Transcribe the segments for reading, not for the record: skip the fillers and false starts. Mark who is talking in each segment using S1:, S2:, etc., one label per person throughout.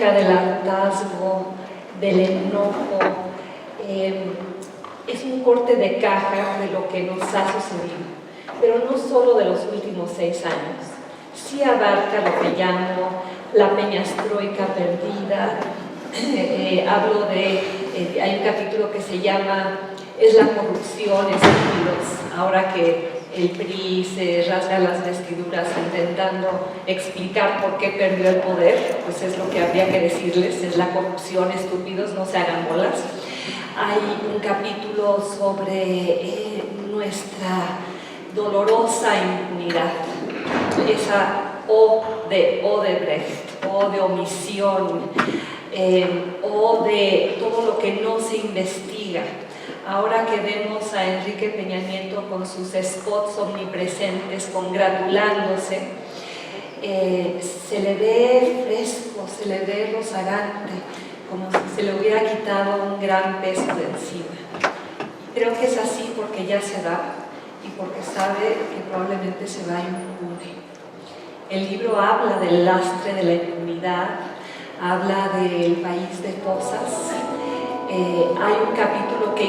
S1: Del hartazgo, del enojo, es un corte de caja de lo que nos ha sucedido, pero no solo de los últimos 6 años. Sí abarca lo que llamo la peñastroika perdida. Hablo de, hay un capítulo que se llama "Es la corrupción, estúpidos", ahora que el PRI se rasga las vestiduras intentando explicar por qué perdió el poder, pues es lo que habría que decirles: es la corrupción, estúpidos, no se hagan bolas. Hay un capítulo sobre nuestra dolorosa impunidad, esa O de Odebrecht, O de omisión, O de todo lo que no se investiga. Ahora que vemos a Enrique Peña Nieto con sus spots omnipresentes congratulándose, se le ve fresco, se le ve rozagante, como si se le hubiera quitado un gran peso de encima. Creo que es así porque ya se va y porque sabe que probablemente se va impune. El libro habla del lastre de la impunidad, habla del país de cosas. Hay un capítulo que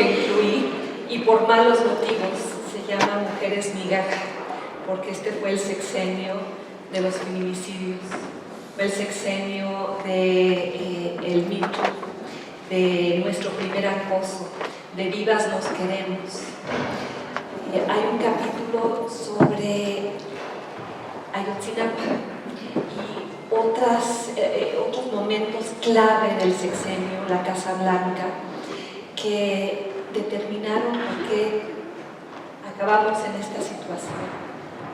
S1: incluí y por malos motivos, se llama Mujeres Migaja, porque este fue el sexenio de los feminicidios, fue el sexenio de el Me Too, de nuestro primer acoso, de Vivas nos queremos. Hay un capítulo sobre Ayotzinapa y otros momentos clave del sexenio, la Casa Blanca, que determinaron por qué acabamos en esta situación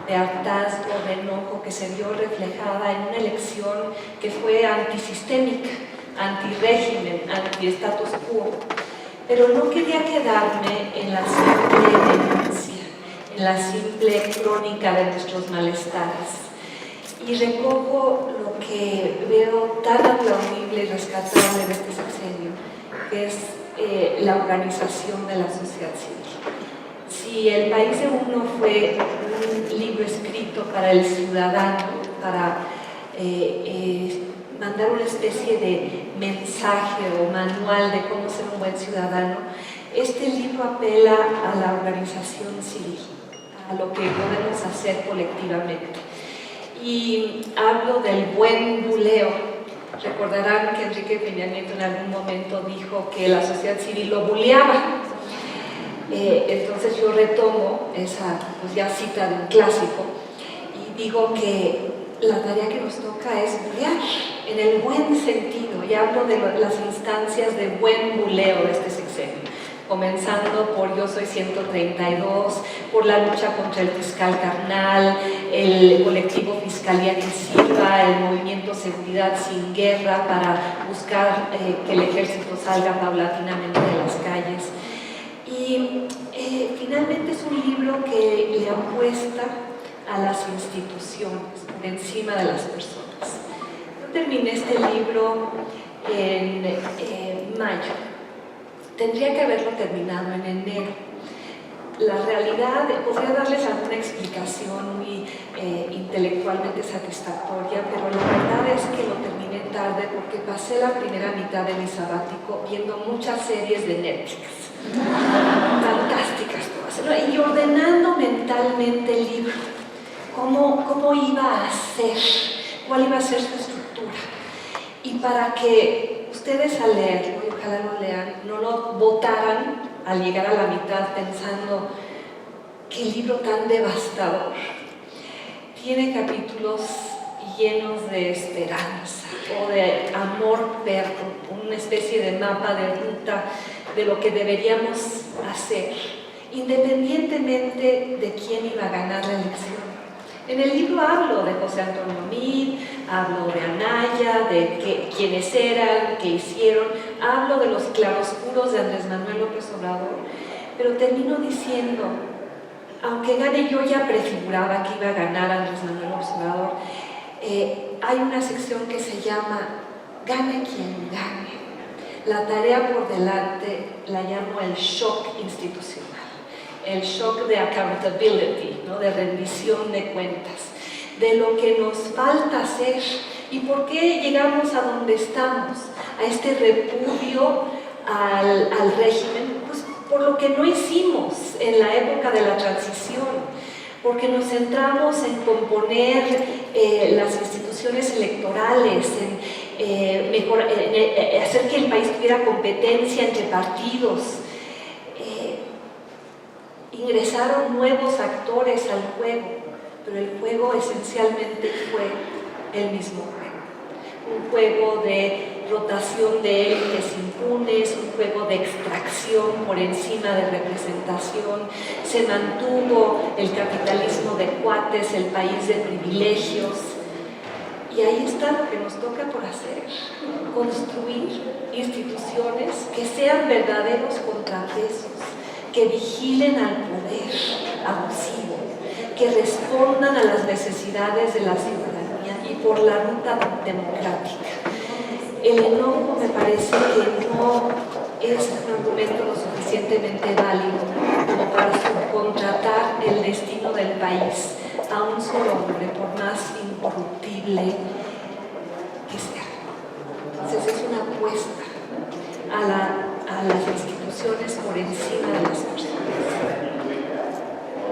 S1: de hartazgo, de enojo, que se vio reflejada en una elección que fue antisistémica, antirrégimen, anti-status quo. Pero no quería quedarme en la simple denuncia, en la simple crónica de nuestros malestares. Y recojo lo que veo tan aplaudible y rescatable de este sexenio, que es la organización de la sociedad civil. Si El País de Uno fue un libro escrito para el ciudadano, para mandar una especie de mensaje o manual de cómo ser un buen ciudadano, este libro apela a la organización civil, a lo que podemos hacer colectivamente. Y hablo del buen buleo. Recordarán que Enrique Peña Nieto en algún momento dijo que la sociedad civil lo buleaba. Entonces yo retomo esa ya cita de un clásico y digo que la tarea que nos toca es bulear, en el buen sentido, y hablo de las instancias de buen buleo de este sexenio, comenzando por Yo Soy 132, por la lucha contra el fiscal carnal, el colectivo Fiscalía que Sirva, el movimiento Seguridad Sin Guerra para buscar que el ejército salga paulatinamente de las calles. Y finalmente es un libro que le apuesta a las instituciones por encima de las personas. Yo terminé este libro en mayo. Tendría que haberlo terminado en enero. La realidad, podría darles alguna explicación muy intelectualmente satisfactoria, pero la verdad es que lo terminé tarde porque pasé la primera mitad de mi sabático viendo muchas series de Netflix. Fantásticas todas. Y ordenando mentalmente el libro. ¿Cómo iba a ser? ¿Cuál iba a ser su estructura? Y para que ustedes al leerlo, y ojalá lo lean, no lo botaran al llegar a la mitad pensando qué libro tan devastador. Tiene capítulos llenos de esperanza o de amor perro, una especie de mapa de ruta de lo que deberíamos hacer, independientemente de quién iba a ganar la elección. En el libro hablo de José Antonio Meade, hablo de Anaya, de quiénes eran, qué hicieron, hablo de los claroscuros de Andrés Manuel López Obrador, pero termino diciendo, aunque gane, yo ya prefiguraba que iba a ganar Andrés Manuel López Obrador. Hay una sección que se llama Gane quien gane. La tarea por delante la llamo el shock institucional, el shock de accountability, ¿no? De rendición de cuentas, de lo que nos falta hacer y por qué llegamos a donde estamos, a este repudio al régimen, pues por lo que no hicimos en la época de la transición, porque nos centramos en componer las instituciones electorales, en hacer que el país tuviera competencia entre partidos. Ingresaron nuevos actores al juego, pero el juego esencialmente fue el mismo juego. Un juego de rotación de élites impunes, un juego de extracción por encima de representación. Se mantuvo el capitalismo de cuates, el país de privilegios. Y ahí está lo que nos toca por hacer: construir instituciones que sean verdaderos contrapesos, que vigilen al poder abusivo, que respondan a las necesidades de la ciudadanía y por la ruta democrática. El enojo me parece que no es un argumento lo suficientemente válido como para subcontratar el destino del país a un solo hombre, por más incorruptible que sea. Entonces es una apuesta a las instituciones por encima de las personas.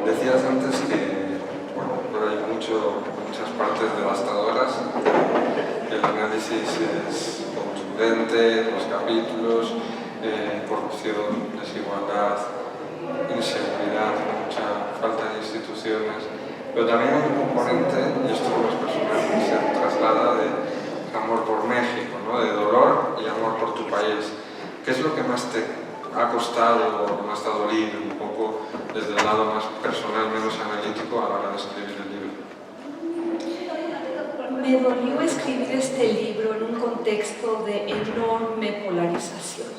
S2: Decías antes que hay muchas partes devastadoras, el análisis es contundente, los capítulos, corrupción, desigualdad, inseguridad, mucha falta de instituciones, pero también hay un componente, y esto como es personal, que se traslada de amor por México, ¿no? De dolor y amor por tu país. ¿Qué es lo que más te ha costado o más te ha dolido un poco desde el lado más personal, menos analítico a la hora de escribir el libro?
S1: Me dolió escribir este libro en un contexto de enorme polarización,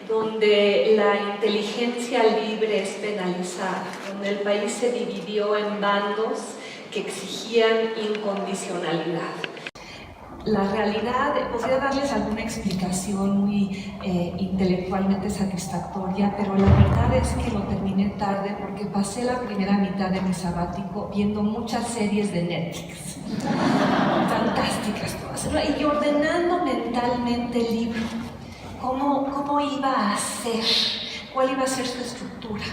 S1: donde la inteligencia libre es penalizada, donde el país se dividió en bandos que exigían incondicionalidad. La realidad, podría darles alguna explicación muy intelectualmente satisfactoria, pero la verdad es que lo terminé tarde porque pasé la primera mitad de mi sabático viendo muchas series de Netflix, fantásticas todas, y ordenando mentalmente el libro, cómo iba a ser, cuál iba a ser su estructura.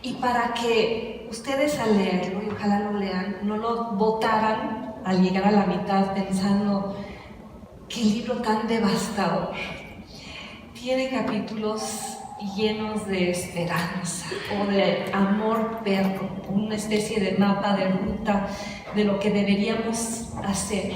S1: Y para que ustedes al leerlo, y ojalá lo lean, no lo botaran al llegar a la mitad pensando qué libro tan devastador. Tiene capítulos llenos de esperanza o de amor perro, una especie de mapa de ruta de lo que deberíamos hacer,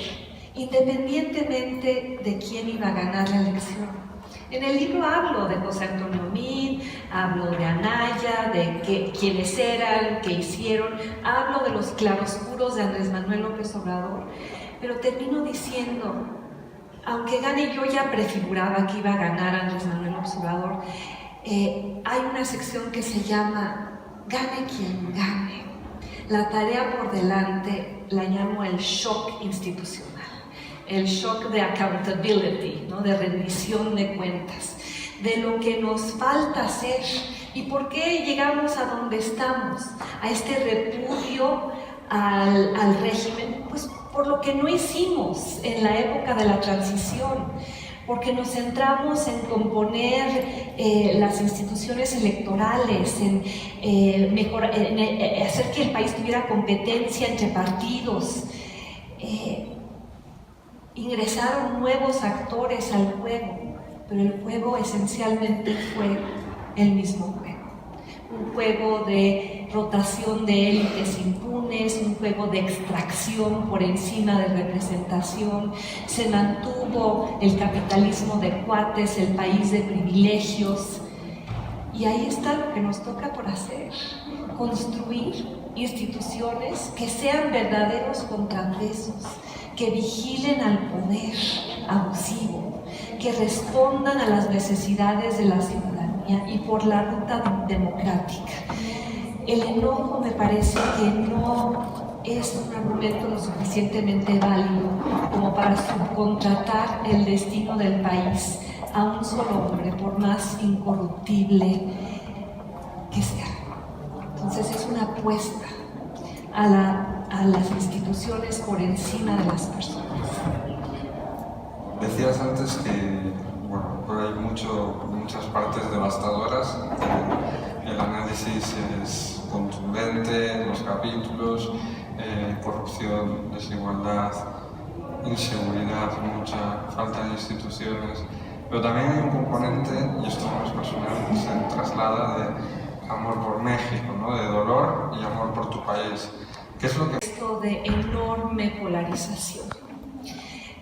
S1: independientemente de quién iba a ganar la elección. En el libro hablo de José Antonio Meade, hablo de Anaya, de quiénes eran, qué hicieron, hablo de los claroscuros de Andrés Manuel López Obrador, pero termino diciendo, aunque gane, yo ya prefiguraba que iba a ganar Andrés Manuel López Obrador, hay una sección que se llama Gane quien gane. La tarea por delante la llamo el shock institucional. El shock de accountability, ¿no? De rendición de cuentas, de lo que nos falta hacer y por qué llegamos a donde estamos, a este repudio al régimen, pues por lo que no hicimos en la época de la transición, porque nos centramos en componer las instituciones electorales, en hacer que el país tuviera competencia entre partidos. Ingresaron nuevos actores al juego, pero el juego esencialmente fue el mismo juego. Un juego de rotación de élites impunes, un juego de extracción por encima de representación. Se mantuvo el capitalismo de cuates, el país de privilegios. Y ahí está lo que nos toca por hacer: construir instituciones que sean verdaderos contrapesos, que vigilen al poder abusivo, que respondan a las necesidades de la ciudadanía y por la ruta democrática. El enojo me parece que no es un argumento lo suficientemente válido como para subcontratar el destino del país a un solo hombre, por más incorruptible que sea. Entonces es una apuesta a las instituciones por encima de las personas.
S2: Decías antes que hay muchas partes devastadoras. El análisis es contundente, los capítulos, corrupción, desigualdad, inseguridad, mucha falta de instituciones, pero también hay un componente, y esto no es personal, que se traslada de amor por México, ¿no? De dolor y amor por tu país. ¿Qué es lo que...?
S1: Esto de enorme polarización,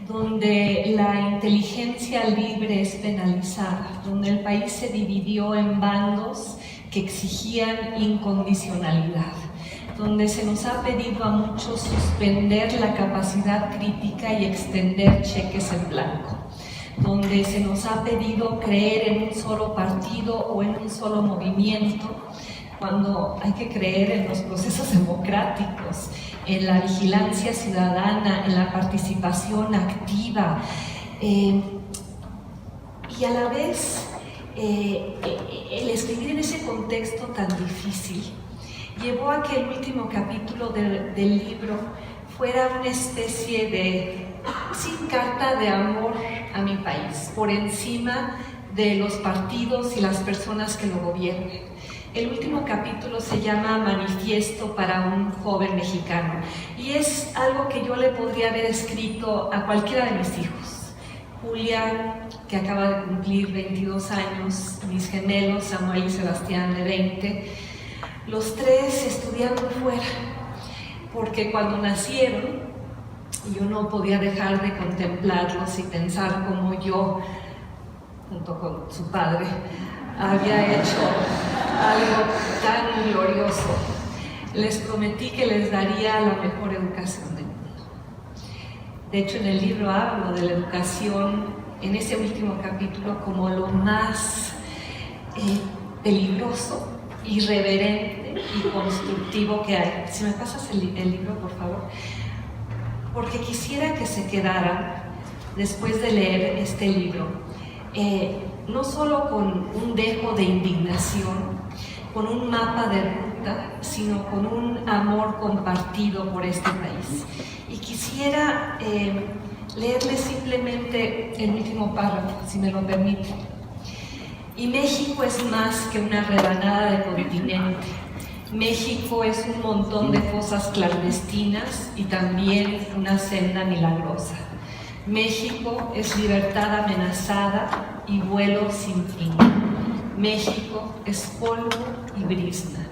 S1: donde la inteligencia libre es penalizada, donde el país se dividió en bandos que exigían incondicionalidad, donde se nos ha pedido a muchos suspender la capacidad crítica y extender cheques en blanco, donde se nos ha pedido creer en un solo partido o en un solo movimiento, cuando hay que creer en los procesos democráticos, en la vigilancia ciudadana, en la participación activa, y a la vez el escribir en ese contexto tan difícil llevó a que el último capítulo del libro fuera una especie de carta de amor a mi país, por encima de los partidos y las personas que lo gobiernan. El último capítulo se llama Manifiesto para un joven mexicano y es algo que yo le podría haber escrito a cualquiera de mis hijos. Julia, que acaba de cumplir 22 años, mis gemelos Samuel y Sebastián de 20, los tres estudiando fuera, porque cuando nacieron yo no podía dejar de contemplarlos y pensar cómo yo, junto con su padre, había hecho algo tan glorioso. Les prometí que les daría la mejor educación del mundo. De hecho, en el libro hablo de la educación, en ese último capítulo, como lo más peligroso, irreverente y constructivo que hay. Si me pasas el libro, por favor. Porque quisiera que se quedaran, después de leer este libro, no solo con un dejo de indignación, con un mapa de ruta, sino con un amor compartido por este país. Y quisiera leerles simplemente el último párrafo, si me lo permiten. Y México es más que una rebanada de continente. México es un montón de fosas clandestinas y también una senda milagrosa. México es libertad amenazada y vuelo sin fin. México es polvo y brizna.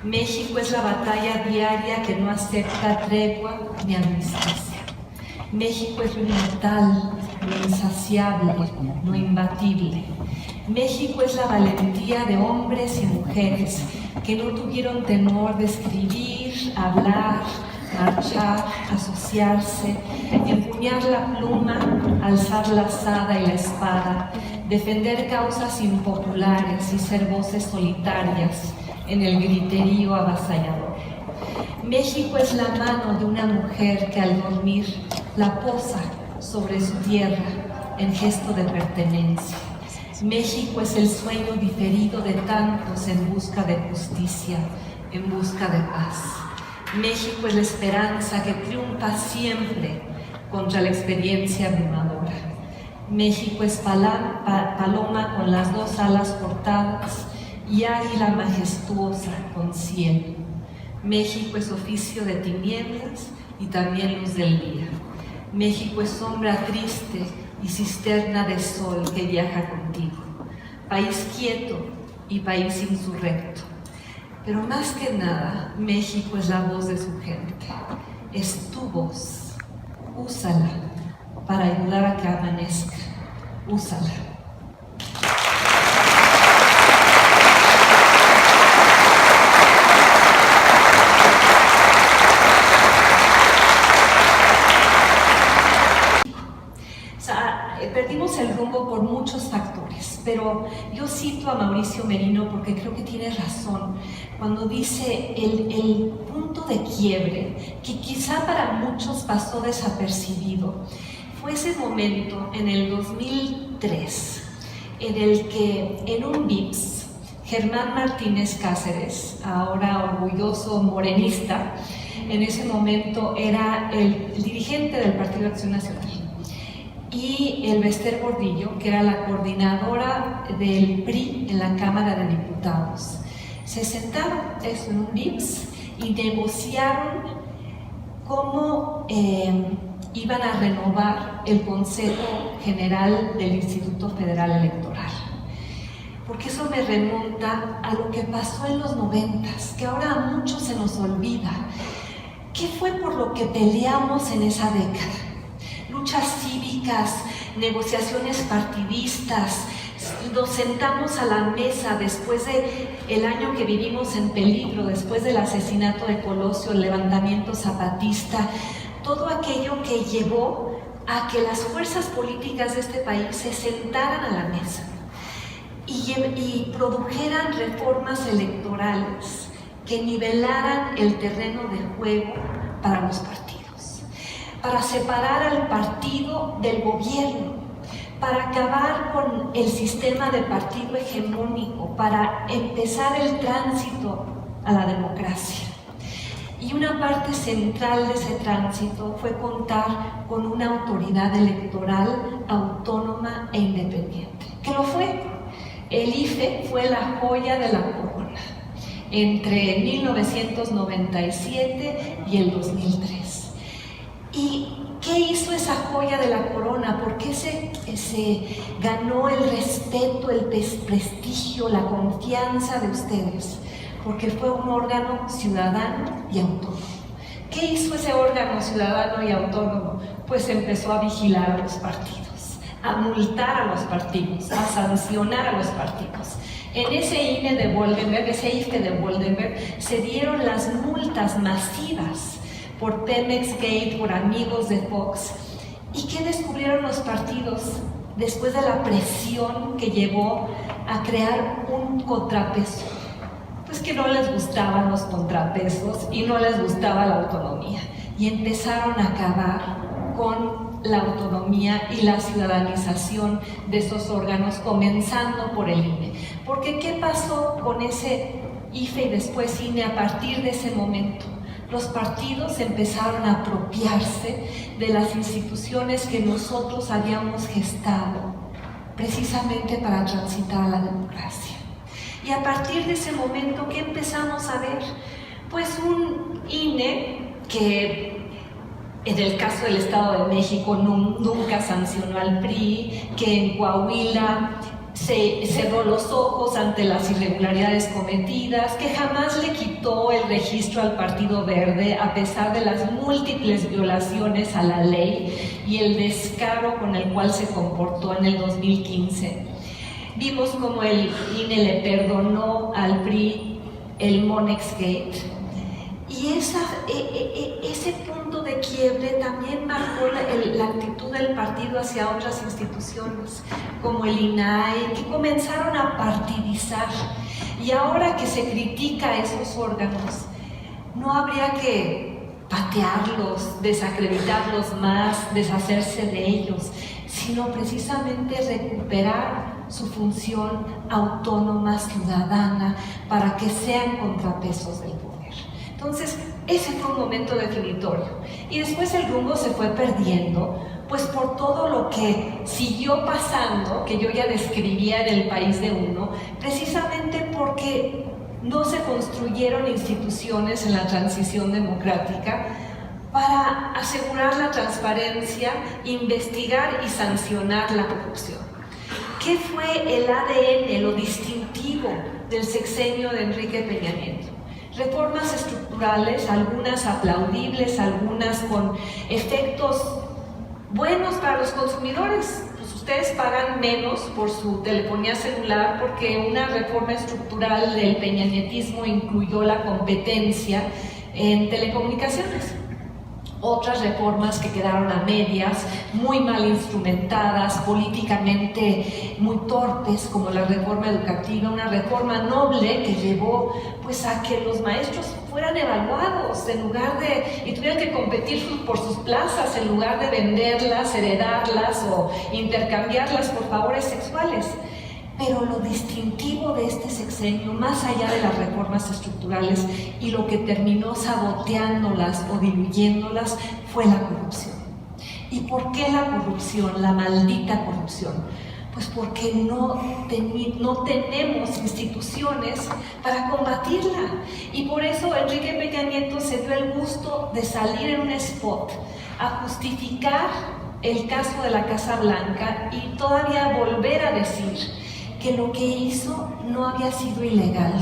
S1: México es la batalla diaria que no acepta tregua ni armisticia. México es lo inmortal, lo insaciable, lo imbatible. México es la valentía de hombres y mujeres que no tuvieron temor de escribir, hablar, marchar, asociarse, empuñar la pluma, alzar la azada y la espada, defender causas impopulares y ser voces solitarias en el griterío avasallador. México es la mano de una mujer que al dormir la posa sobre su tierra en gesto de pertenencia. México es el sueño diferido de tantos en busca de justicia, en busca de paz. México es la esperanza que triunfa siempre contra la experiencia abrumadora. México es paloma con las dos alas cortadas y águila majestuosa con cielo. México es oficio de tinieblas y también luz del día. México es sombra triste y cisterna de sol que viaja contigo. País quieto y país insurrecto. Pero más que nada, México es la voz de su gente. Es tu voz. Úsala para ayudar a que amanezca. Úsala. Perdimos el rumbo por muchos factores, pero yo cito a Mauricio Merino porque creo que tiene razón cuando dice el punto de quiebre, que quizá para muchos pasó desapercibido, fue ese momento en el 2003, en el que en un VIPS, Germán Martínez Cáceres, ahora orgulloso morenista, en ese momento era el dirigente del Partido Acción Nacional, y el Bester Gordillo, que era la coordinadora del PRI en la Cámara de Diputados, se sentaron en un VIPS y negociaron cómo iban a renovar el Consejo General del Instituto Federal Electoral. Porque eso me remonta a lo que pasó en los 90s, que ahora a muchos se nos olvida. ¿Qué fue por lo que peleamos en esa década? Luchas cívicas, negociaciones partidistas, nos sentamos a la mesa después del año que vivimos en peligro, después del asesinato de Colosio, el levantamiento zapatista, todo aquello que llevó a que las fuerzas políticas de este país se sentaran a la mesa y produjeran reformas electorales que nivelaran el terreno de juego para los partidos, para separar al partido del gobierno, para acabar con el sistema de partido hegemónico, para empezar el tránsito a la democracia. Y una parte central de ese tránsito fue contar con una autoridad electoral autónoma e independiente, que lo fue. El IFE fue la joya de la corona entre 1997 y el 2003. ¿Y qué hizo esa joya de la corona? ¿Por qué se ganó el respeto, el prestigio, la confianza de ustedes? Porque fue un órgano ciudadano y autónomo. ¿Qué hizo ese órgano ciudadano y autónomo? Pues empezó a vigilar a los partidos, a multar a los partidos, a sancionar a los partidos. En ese INE de Woldenberg, ese IFE de Woldenberg, se dieron las multas masivas por Pemex Gate, por amigos de Fox. ¿Y qué descubrieron los partidos después de la presión que llevó a crear un contrapeso? Pues que no les gustaban los contrapesos y no les gustaba la autonomía. Y empezaron a acabar con la autonomía y la ciudadanización de esos órganos, comenzando por el INE. Porque ¿qué pasó con ese IFE y después INE a partir de ese momento? Los partidos empezaron a apropiarse de las instituciones que nosotros habíamos gestado precisamente para transitar a la democracia. Y a partir de ese momento, ¿qué empezamos a ver? Pues un INE que en el caso del Estado de México nunca sancionó al PRI, que en Coahuila se cerró los ojos ante las irregularidades cometidas, que jamás le quitó el registro al Partido Verde a pesar de las múltiples violaciones a la ley y el descaro con el cual se comportó en el 2015. Vimos como el INE le perdonó al PRI el Monex Gate. Y ese punto de quiebre también marcó la actitud del partido hacia otras instituciones, como el INAI, que comenzaron a partidizar. Y ahora que se critica a esos órganos, no habría que patearlos, desacreditarlos más, deshacerse de ellos, sino precisamente recuperar su función autónoma, ciudadana, para que sean contrapesos del poder. Entonces, ese fue un momento definitorio. Y después el rumbo se fue perdiendo, pues por todo lo que siguió pasando, que yo ya describía en el país de uno, precisamente porque no se construyeron instituciones en la transición democrática para asegurar la transparencia, investigar y sancionar la corrupción. ¿Qué fue el ADN, lo distintivo del sexenio de Enrique Peña Nieto? Reformas estructurales, algunas aplaudibles, algunas con efectos buenos para los consumidores. Pues ustedes pagan menos por su telefonía celular porque una reforma estructural del peñanietismo incluyó la competencia en telecomunicaciones. Otras reformas que quedaron a medias, muy mal instrumentadas, políticamente muy torpes, como la reforma educativa, una reforma noble que llevó pues a que los maestros fueran evaluados y tuvieran que competir por sus plazas en lugar de venderlas, heredarlas o intercambiarlas por favores sexuales. Pero lo distintivo de este sexenio, más allá de las reformas estructurales y lo que terminó saboteándolas o diluyéndolas, fue la corrupción. ¿Y por qué la corrupción, la maldita corrupción? Pues porque no tenemos instituciones para combatirla. Y por eso Enrique Peña Nieto se dio el gusto de salir en un spot a justificar el caso de la Casa Blanca y todavía volver a decir que lo que hizo no había sido ilegal.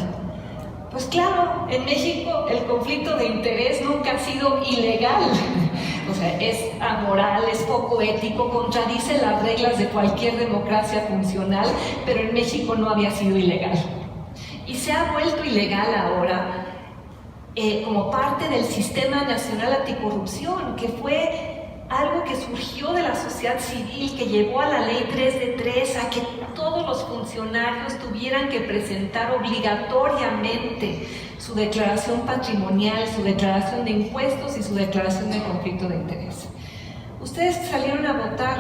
S1: Pues claro, en México el conflicto de interés nunca ha sido ilegal. O sea, es amoral, es poco ético, contradice las reglas de cualquier democracia funcional, pero en México no había sido ilegal. Y se ha vuelto ilegal ahora como parte del Sistema Nacional Anticorrupción, que fue algo que surgió de la sociedad civil, que llevó a la ley 3 de 3 a que todos los funcionarios tuvieran que presentar obligatoriamente su declaración patrimonial, su declaración de impuestos y su declaración de conflicto de interés. Ustedes salieron a votar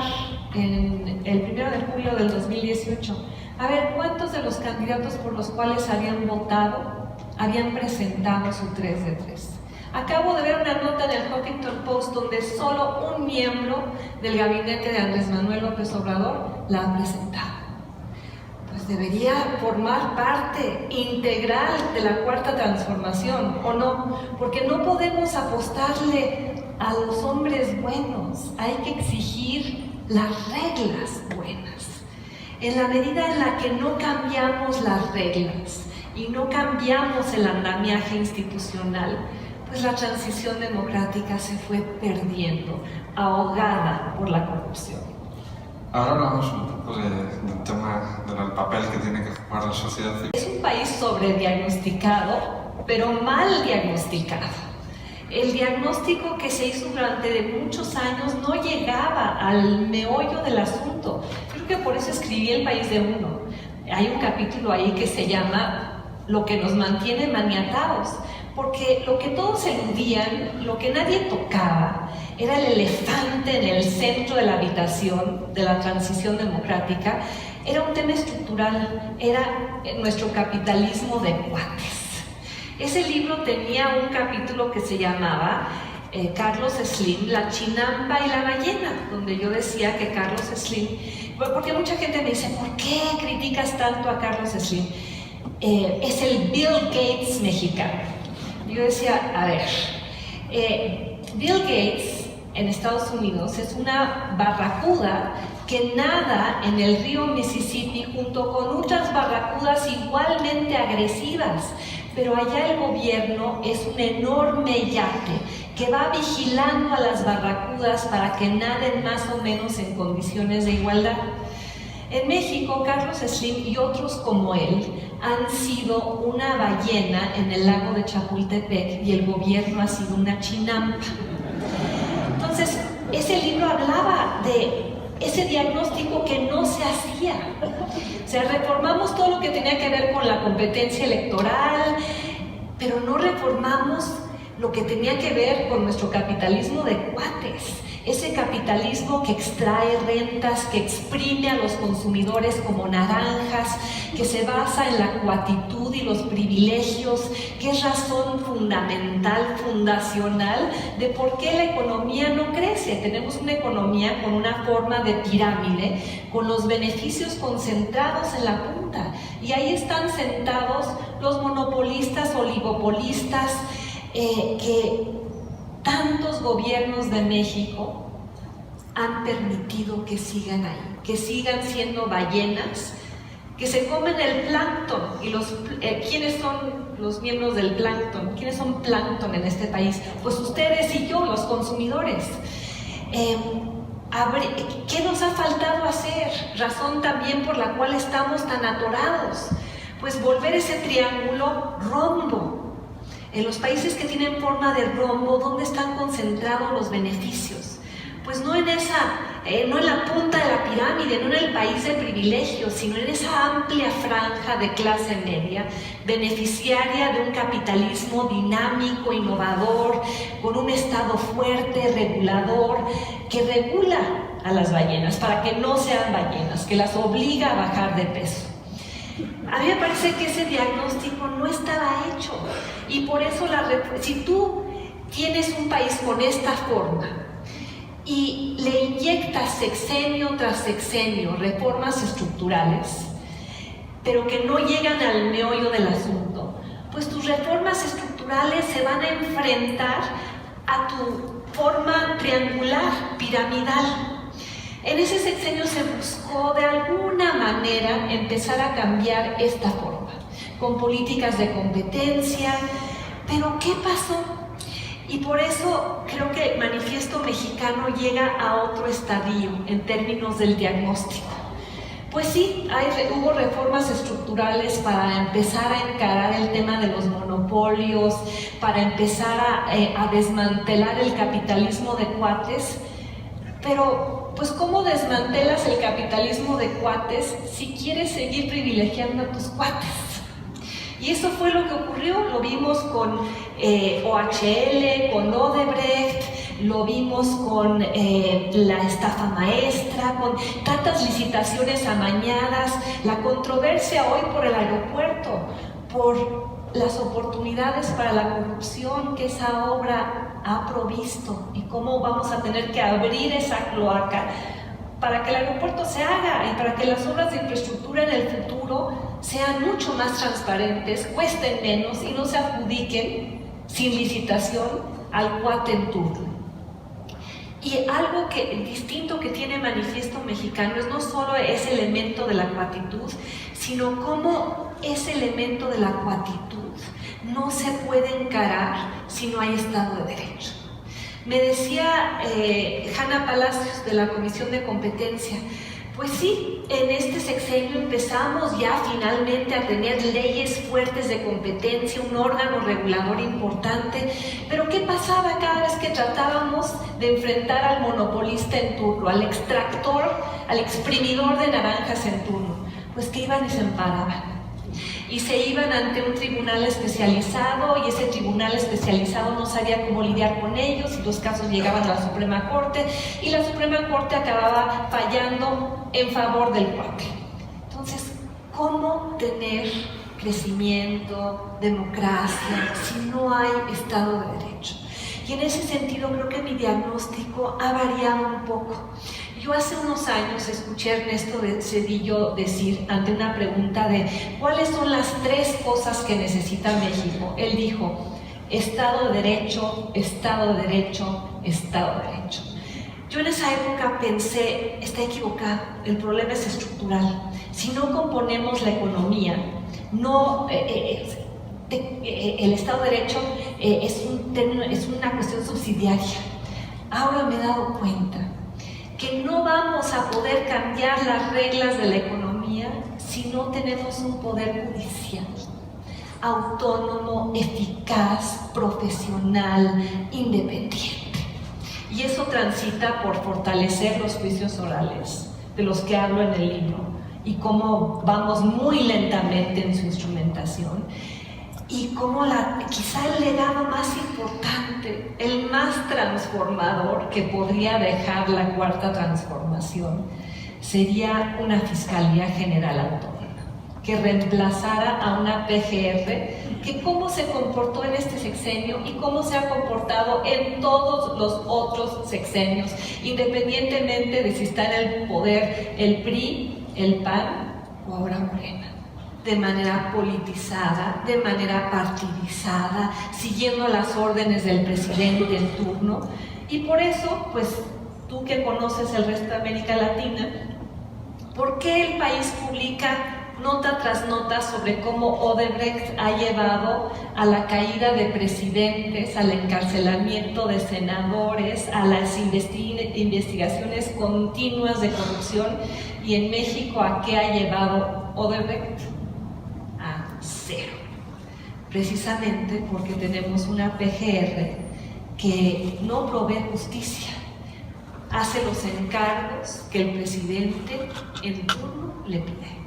S1: el 1 de julio del 2018. A ver, ¿cuántos de los candidatos por los cuales habían votado habían presentado su 3 de 3? Acabo de ver una nota en el Huffington Post donde solo un miembro del gabinete de Andrés Manuel López Obrador la ha presentado. Pues debería formar parte integral de la Cuarta Transformación, ¿o no? Porque no podemos apostarle a los hombres buenos, hay que exigir las reglas buenas. En la medida en la que no cambiamos las reglas y no cambiamos el andamiaje institucional, pues la transición democrática se fue perdiendo, ahogada por la corrupción.
S2: Ahora hablamos un poco del tema del papel que tiene que jugar la sociedad civil.
S1: Es un país sobrediagnosticado, pero mal diagnosticado. El diagnóstico que se hizo durante muchos años no llegaba al meollo del asunto. Creo que por eso escribí El País de Uno. Hay un capítulo ahí que se llama Lo que nos mantiene maniatados. Porque lo que todos eludían, lo que nadie tocaba, era el elefante en el centro de la habitación de la transición democrática, era un tema estructural, era nuestro capitalismo de cuates. Ese libro tenía un capítulo que se llamaba Carlos Slim, la chinampa y la ballena, donde yo decía que Carlos Slim, porque mucha gente me dice, ¿por qué criticas tanto a Carlos Slim? Es el Bill Gates mexicano. Yo decía, a ver, Bill Gates en Estados Unidos es una barracuda que nada en el río Mississippi junto con otras barracudas igualmente agresivas, pero allá el gobierno es un enorme yate que va vigilando a las barracudas para que naden más o menos en condiciones de igualdad. En México, Carlos Slim y otros como él han sido una ballena en el lago de Chapultepec y el gobierno ha sido una chinampa. Entonces, ese libro hablaba de ese diagnóstico que no se hacía. O sea, reformamos todo lo que tenía que ver con la competencia electoral, pero no reformamos lo que tenía que ver con nuestro capitalismo de cuates. Ese capitalismo que extrae rentas, que exprime a los consumidores como naranjas, que se basa en la cuatitud y los privilegios, que es razón fundamental, fundacional, de por qué la economía no crece. Tenemos una economía con una forma de pirámide, con los beneficios concentrados en la punta. Y ahí están sentados los monopolistas, oligopolistas, que tantos gobiernos de México han permitido que sigan ahí, que sigan siendo ballenas, que se comen el plancton. Y ¿quiénes son los miembros del plancton? ¿Quiénes son plancton en este país? Pues ustedes y yo, los consumidores. ¿Qué nos ha faltado hacer? Razón también por la cual estamos tan atorados. Pues volver ese triángulo rombo. En los países que tienen forma de rombo, ¿dónde están concentrados los beneficios? Pues no en la punta de la pirámide, no en el país de privilegios, sino en esa amplia franja de clase media, beneficiaria de un capitalismo dinámico, innovador, con un Estado fuerte, regulador, que regula a las ballenas para que no sean ballenas, que las obliga a bajar de peso. A mí me parece que ese diagnóstico no estaba hecho y por eso si tú tienes un país con esta forma y le inyectas sexenio tras sexenio reformas estructurales, pero que no llegan al meollo del asunto, pues tus reformas estructurales se van a enfrentar a tu forma triangular, piramidal. En ese sexenio se buscó de alguna manera empezar a cambiar esta forma, con políticas de competencia, pero ¿qué pasó? Y por eso creo que el Manifiesto Mexicano llega a otro estadio en términos del diagnóstico. Pues sí, hubo reformas estructurales para empezar a encarar el tema de los monopolios, para empezar a desmantelar el capitalismo de cuates, pero pues ¿cómo desmantelas el capitalismo de cuates si quieres seguir privilegiando a tus cuates? Y eso fue lo que ocurrió, lo vimos con OHL, con Odebrecht, lo vimos con la estafa maestra, con tantas licitaciones amañadas, la controversia hoy por el aeropuerto, por las oportunidades para la corrupción que esa obra ha provisto y cómo vamos a tener que abrir esa cloaca para que el aeropuerto se haga y para que las obras de infraestructura en el futuro sean mucho más transparentes, cuesten menos y no se adjudiquen sin licitación al cuate en turno. Y algo distinto que tiene Manifiesto Mexicano es no solo ese elemento de la cuatitud, sino cómo ese elemento de la cuatitud no se puede encarar si no hay Estado de Derecho. Me decía Hanna Palacios de la Comisión de Competencia, pues sí, en este sexenio empezamos ya finalmente a tener leyes fuertes de competencia, un órgano regulador importante, pero ¿qué pasaba cada vez que tratábamos de enfrentar al monopolista en turno, al extractor, al exprimidor de naranjas en turno? Pues que iban y se amparaban. Y se iban ante un tribunal especializado y ese tribunal especializado no sabía cómo lidiar con ellos y los casos llegaban a la Suprema Corte y la Suprema Corte acababa fallando en favor del cuate. Entonces, ¿cómo tener crecimiento, democracia, si no hay Estado de Derecho? Y en ese sentido creo que mi diagnóstico ha variado un poco. Yo hace unos años escuché a Ernesto Zedillo decir, ante una pregunta de ¿cuáles son las 3 cosas que necesita México? Él dijo, Estado de Derecho, Estado de Derecho, Estado de Derecho. Yo en esa época pensé, está equivocado, el problema es estructural. Si no componemos la economía, el Estado de Derecho es una cuestión subsidiaria. Ahora me he dado cuenta que no vamos a poder cambiar las reglas de la economía si no tenemos un poder judicial autónomo, eficaz, profesional, independiente. Y eso transita por fortalecer los juicios orales, de los que hablo en el libro, y cómo vamos muy lentamente en su instrumentación, y cómo quizá el legado más importante, el más transformador que podría dejar la cuarta transformación, sería una Fiscalía General Autónoma, que reemplazara a una PGR, que cómo se comportó en este sexenio y cómo se ha comportado en todos los otros sexenios, independientemente de si está en el poder el PRI, el PAN o ahora Morena. De manera politizada, de manera partidizada, siguiendo las órdenes del presidente en turno. Y por eso, pues, tú que conoces el resto de América Latina, ¿por qué el país publica nota tras nota sobre cómo Odebrecht ha llevado a la caída de presidentes, al encarcelamiento de senadores, a las investigaciones continuas de corrupción? Y en México, ¿a qué ha llevado Odebrecht? Cero, precisamente porque tenemos una PGR que no provee justicia, hace los encargos que el presidente en turno le pide.